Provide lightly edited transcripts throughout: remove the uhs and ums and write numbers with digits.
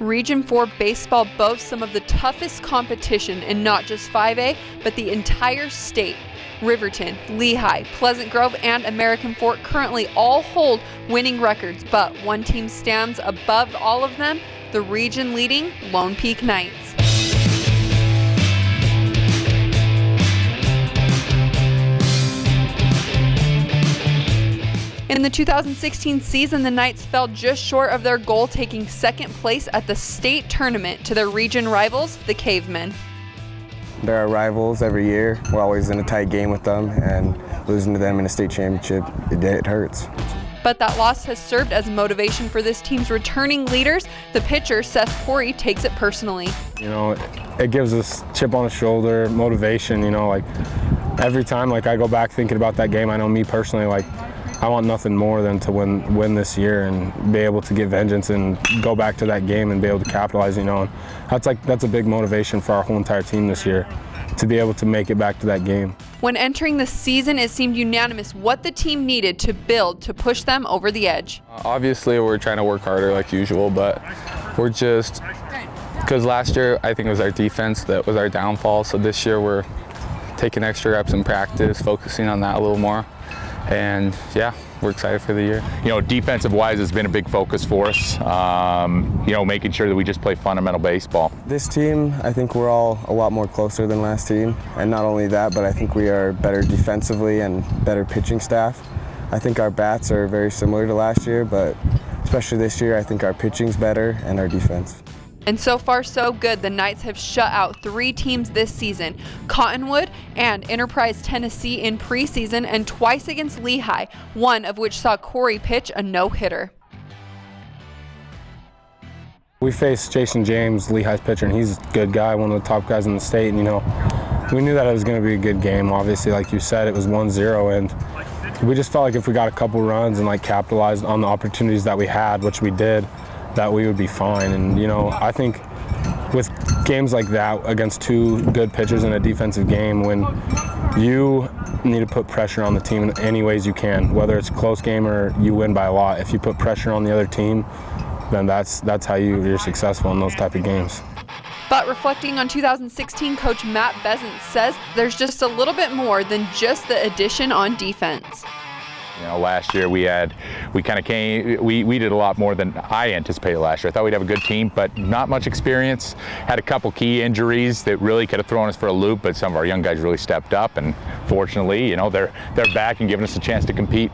Region 4 baseball boasts some of the toughest competition in not just 5A, but the entire state. Riverton, Lehigh, Pleasant Grove, and American Fork currently all hold winning records, but one team stands above all of them, the region-leading Lone Peak Knights. In the 2016 season, the Knights fell just short of their goal, taking second place at the state tournament to their region rivals, the Cavemen. They're our rivals every year. We're always in a tight game with them, and losing to them in a state championship, it hurts. But that loss has served as motivation for this team's returning leaders. The pitcher, Seth Corey, takes it personally. You know, it gives us chip on the shoulder, motivation, you know, like every time I go back thinking about that game, I know me personally, I want nothing more than to win this year and be able to get vengeance and go back to that game and be able to capitalize, you know. And that's a big motivation for our whole entire team this year, to be able to make it back to that game. When entering the season, it seemed unanimous what the team needed to build to push them over the edge. Obviously, we're trying to work harder like usual, but we're just, because last year I think it was our defense that was our downfall, so this year we're taking extra reps in practice, focusing on that a little more. And yeah, we're excited for the year. You know, defensive-wise has been a big focus for us. You know, making sure that we just play fundamental baseball. This team, I think we're all a lot more closer than last team. And not only that, but I think we are better defensively and better pitching staff. I think our bats are very similar to last year, but especially this year, I think our pitching's better and our defense. And so far, so good. The Knights have shut out 3 teams this season, Cottonwood and Enterprise Tennessee in preseason, and twice against Lehigh, one of which saw Corey pitch a no-hitter. We faced Jason James, Lehigh's pitcher, and he's a good guy, one of the top guys in the state. And, you know, we knew that it was going to be a good game. Obviously, like you said, it was 1-0, and we just felt like if we got a couple runs and capitalized on the opportunities that we had, which we did, that we would be fine. And, you know, I think with games like that against 2 good pitchers in a defensive game, when you need to put pressure on the team in any ways you can, whether it's a close game or you win by a lot, if you put pressure on the other team, then that's how you're successful in those type of games. But reflecting on 2016, Coach Matt Bezant says there's just a little bit more than just the addition on defense. You know, last year we did a lot more than I anticipated last year. I thought we'd have a good team, but not much experience. Had a couple key injuries that really could have thrown us for a loop, but some of our young guys really stepped up, and fortunately, you know, they're back and giving us a chance to compete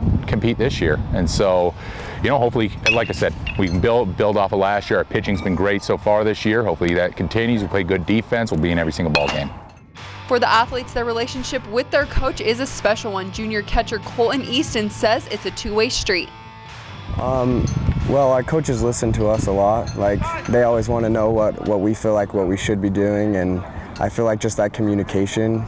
this year. And so, you know, hopefully, like I said, we can build off of last year. Our pitching's been great so far this year. Hopefully that continues. We play good defense. We'll be in every single ball game. For the athletes, their relationship with their coach is a special one. Junior catcher Colton Easton says it's a two-way street. Well, our coaches listen to us a lot. They always want to know what we feel like, what we should be doing, and I feel like just that communication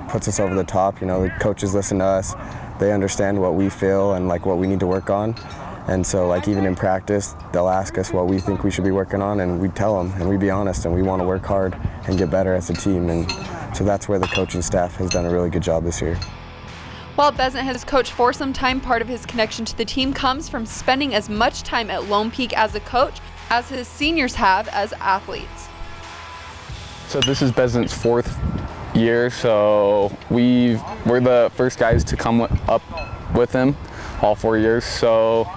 puts us over the top. You know, the coaches listen to us. They understand what we feel and what we need to work on. And so even in practice, they'll ask us what we think we should be working on, and we tell them, and we be honest, and we want to work hard and get better as a team. And so that's where the coaching staff has done a really good job this year. While Bezant has coached for some time, part of his connection to the team comes from spending as much time at Lone Peak as a coach as his seniors have as athletes. So this is Bezant's 4th year, so we're the first guys to come up with him all 4 years. So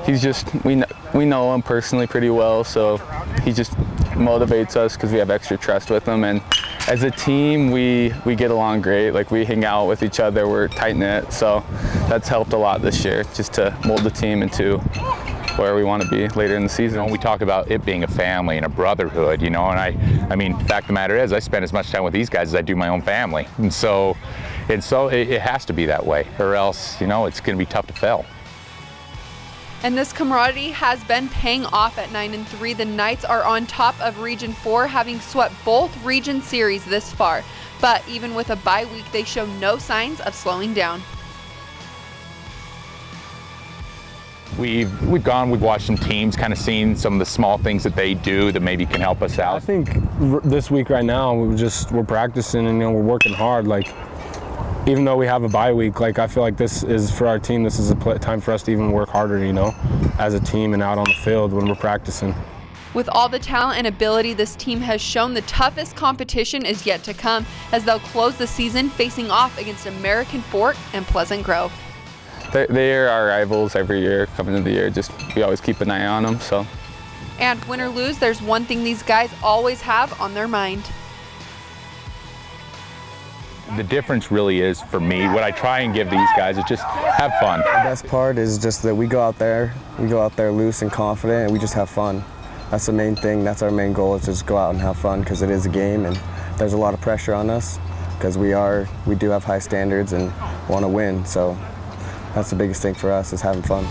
he's just, we know him personally pretty well, so he just motivates us because we have extra trust with him. And as a team, we get along great. We hang out with each other, we're tight-knit, so that's helped a lot this year, just to mold the team into where we want to be later in the season. You know, we talk about it being a family and a brotherhood, you know, and I mean, the fact of the matter is I spend as much time with these guys as I do my own family. And so it has to be that way, or else, you know, it's going to be tough to fail. And this camaraderie has been paying off at 9-3. The Knights are on top of Region 4, having swept both region series this far. But even with a bye week, they show no signs of slowing down. We've watched some teams, kind of seen some of the small things that they do that maybe can help us out. I think this week right now, we're practicing and, you know, we're working hard. Even though we have a bye week, I feel like this is, for our team, this is a time for us to even work harder, you know, as a team and out on the field when we're practicing. With all the talent and ability this team has shown, the toughest competition is yet to come as they'll close the season facing off against American Fork and Pleasant Grove. They are our rivals every year coming into the year. Just we always keep an eye on them. So. And win or lose, there's one thing these guys always have on their mind. The difference really is, for me, what I try and give these guys is just have fun. The best part is just that we go out there loose and confident, and we just have fun. That's the main thing. That's our main goal, is just go out and have fun, because it is a game and there's a lot of pressure on us because we do have high standards and want to win. So that's the biggest thing for us, is having fun.